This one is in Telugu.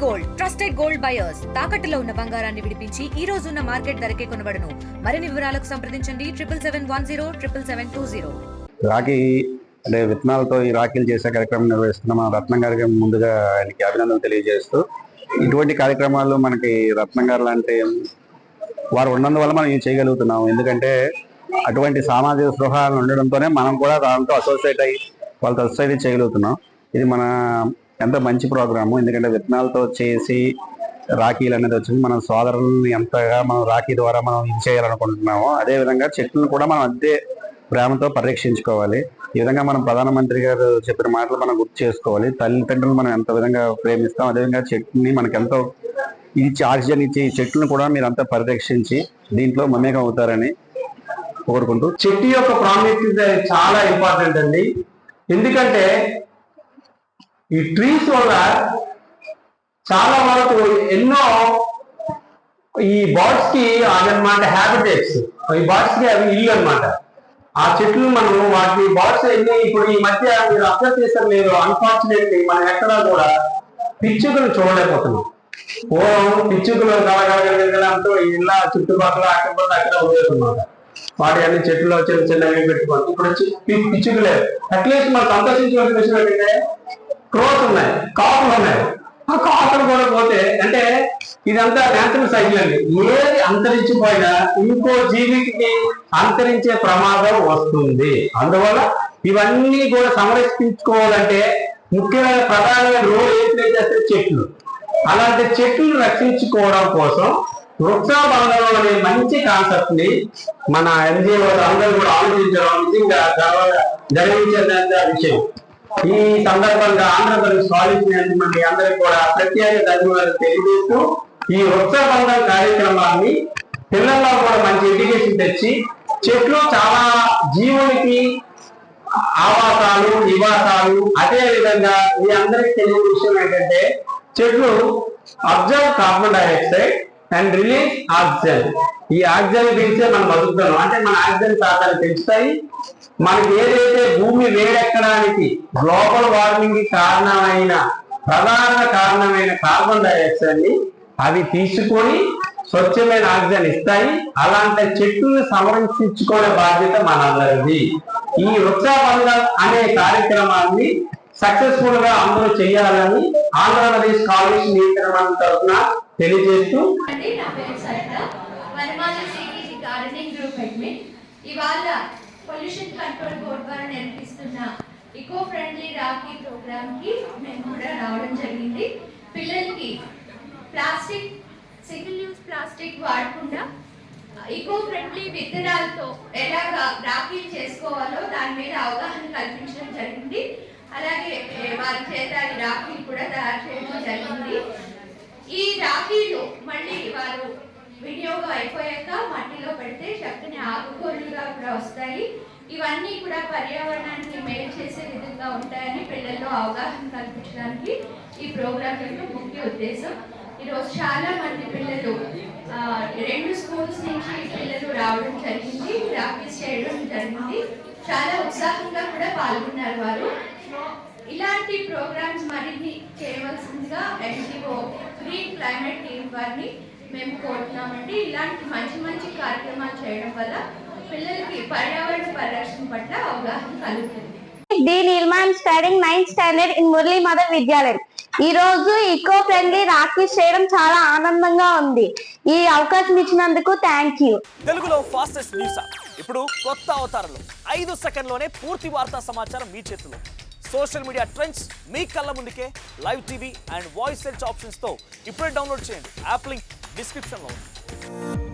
గోల్డ్ ట్రస్టెడ్ గోల్డ్ బయర్స్ తాకట్టులో ఉన్న బంగారాన్ని విడిపించి ఈ రోజు ఉన్న మార్కెట్ ధరకే కొనబడును. మరిన్ని వివరాలకు సంప్రదించండి 7771077720. రాఖీ అంటే విత్తనాలతో ఈ రాఖీలు చేసే కార్యక్రమం నిర్వహిస్తున్న మన రత్నం గారికి ముందుగా ఆయనకి అభినందనలు తెలియజేస్తూ, ఇటువంటి కార్యక్రమాలు మనకి రత్నం గారు లాంటి వారు ఉన్నందువల్ల మనం ఇది చేయగలుగుతున్నాం. ఎందుకంటే అటువంటి సామాజిక స్పృహాలు ఉండడంతోనే మనం కూడా దాంతో అసోసియేట్ అయ్యి వాళ్ళతో అసోసియేట్ చేయగలుగుతున్నాం. ఇది మన ఎంత మంచి ప్రోగ్రాము. ఎందుకంటే విత్తనాలతో చేసి రాఖీలు అనేది వచ్చింది. మన సోదరుల్ని ఎంతగా మనం రాఖీ ద్వారా మనం ఇది చేయాలనుకుంటున్నామో అదేవిధంగా చెట్లను కూడా మనం అదే ప్రేమతో పరిరక్షించుకోవాలి. ఈ విధంగా మనం ప్రధానమంత్రి గారు చెప్పిన మాటలు మనం గుర్తు చేసుకోవాలి. తల్లిదండ్రులు మనం ఎంత విధంగా ప్రేమిస్తాం అదేవిధంగా చెట్టుని మనకి ఎంతో ఇచ్చి ఆక్సిజన్ ఇచ్చి చెట్లను కూడా మీరు అంతా పరిరక్షించి దీంట్లో మమేకం అవుతారని కోరుకుంటూ, చెట్టు యొక్క ప్రాముఖ్యత చాలా ఇంపార్టెంట్ అండి. ఎందుకంటే ఈ ట్రీస్ వల్ల చాలా వరకు ఎన్నో ఈ బర్డ్స్ కి అదనమాట హ్యాబిటేట్స్, ఈ బర్డ్స్ కి అవి ఇల్లు అనమాట. ఆ చెట్లు మనం వాటి బర్డ్స్ ఎన్ని ఇప్పుడు ఈ మధ్య మీరు అబ్జర్వ్ చేస్తారు లేదు, అన్ఫార్చునేట్లీ మనం ఎక్కడా కూడా పిచ్చుకలు చూడలేకపోతున్నాం. పిచ్చుకలు కలగలగలగలంటూ ఇళ్ళ చుట్టుపక్కల అక్కడ ఉండేదన్నమాట. వాటి అన్ని చెట్లు చిన్న చిన్నవి పెట్టుకోండి. ఇప్పుడు పిచ్చుకలే అట్లీస్ట్ మనం సంతోషించవలసిన విషయం ఏంటంటే క్రోస్ ఉన్నాయి, కాకులు ఉన్నాయి. ఆ కాకులు కూడా పోతే అంటే ఇదంతా నేచురల్ సైకిల్ అండి. ఏది అంతరించిపోయినా ఇంకో జీవికి అంతరించే ప్రమాదం వస్తుంది. అందువల్ల ఇవన్నీ కూడా సంరక్షించుకోవాలంటే ముఖ్యమైన ప్రధానమైన రోల్ ఏం ప్లే చేస్తే చెట్లు. అలాంటి చెట్లను రక్షించుకోవడం కోసం వృక్షాబంధనం అనే మంచి కాన్సెప్ట్ ని మన ఎన్జిఓ అందరూ కూడా ఆలోచించడం నిజంగా గర్వించేంత విషయం. ఈ సందర్భంగా ఆంధ్రప్రదేశ్ కాలేజ్ మంది అందరికీ కూడా ప్రత్యేక ధన్యవాదాలు తెలియజేస్తూ ఈ వృక్షాబంధన కార్యక్రమాన్ని పిల్లల్లో కూడా మంచి ఎడ్యుకేషన్ తెచ్చి చెట్లు చాలా జీవులకి ఆవాసాలు నివాసాలు. అదే విధంగా మీ అందరికీ తెలియని విషయం ఏంటంటే చెట్లు observe carbon dioxide and release oxygen. ఈ ఆక్సిజన్ పీల్చే మనం బతుకుతాం. అంటే మన ఆక్సిజన్ శాతాన్ని పెంచుతాయి. మనకి ఏదైతే భూమి వేడెక్కడానికి గ్లోబల్ వార్మింగ్ కి ప్రధాన కారణమైన కార్బన్ డైఆక్సైడ్ ని అవి తీసుకొని స్వచ్ఛమైన ఆక్సిజన్ ఇస్తాయి. అలాంటి చెట్లను సంరక్షించుకునే బాధ్యత మనందరిది. ఈ వృక్షాబంధన అనే కార్యక్రమాన్ని సక్సెస్ఫుల్ గా అందరూ చేయాలని ఆంధ్రప్రదేశ్ కాలేజ్ నియంత్రణ తరఫున తెలియజేస్తూ, ఇవాళ పొల్యూషన్ కంట్రోల్ బోర్డ్ ద్వారా నిర్వహిస్తున్న ఈకో ఫ్రెండ్లీ రాఖీ ప్రోగ్రామ్ కి మేము కూడా రావడం జరిగింది. పిల్లలకి సింగిల్ యూజ్ ప్లాస్టిక్ వాడకుండా ఈకో ఫ్రెండ్లీ విత్తనాలతో ఎలాగా రాఖీలు చేసుకోవాలో దాని మీద అవగాహన కల్పించడం జరిగింది. అలాగే వారి చేత ఈ రాఖీలు కూడా తయారు చేయడం జరిగింది. ఈ రాఖీలు మళ్ళీ వారు వినియోగం అయిపోయాక మట్టిలో పెడితే చక్కని ఆకుకూరలుగా కూడా వస్తాయి. ఇవన్నీ కూడా పర్యావరణానికి మేలు చేసే విధంగా ఉంటాయని పిల్లల్లో అవగాహన కల్పించడానికి ఈ ప్రోగ్రాం యొక్క ముఖ్య ఉద్దేశం. ఈరోజు చాలా మంది పిల్లలు 2 స్కూల్స్ నుంచి పిల్లలు రావడం జరిగింది, ప్రాక్టీస్ చేయడం జరిగింది. చాలా ఉత్సాహంగా కూడా పాల్గొన్నారు వారు. ఇలాంటి ప్రోగ్రామ్స్ మరిన్ని చేయవలసిందిగా ఎన్జిఓ గ్రీన్ క్లైమేట్ టీమ్ వారిని మేము కోరుతున్నామండి. ఇలాంటి మంచి మంచి కార్యక్రమాలు చేయడం వల్ల పిల్లలకి పర్యావరణ పరిరక్షణ పట్ల అవగాహన కలుగుతుంది. D Neelma studying 9th standard in Murali mother Vidyalayam. ఈ రోజు ఈకో ఫ్రెండ్లీ రాఖీ చేయడం చాలా ఆనందంగా ఉంది. ఈ అవకాశం ఇచ్చినందుకు థ్యాంక్ యూ. తెలుగులో ఫాస్టెస్ట్ న్యూస్ ఇప్పుడు కొత్త అవతారంలో 5 సెకండ్లోనే పూర్తి వార్తా సమాచారం మీ చేతిలో. సోషల్ మీడియా ట్రెండ్స్ మీ కళ్ళ ముందుకే live TV and voice search options తో ఇప్పుడే డౌన్లోడ్ చేయండి. యాప్ లింక్ డిస్క్రిప్షన్ లో ఉంది.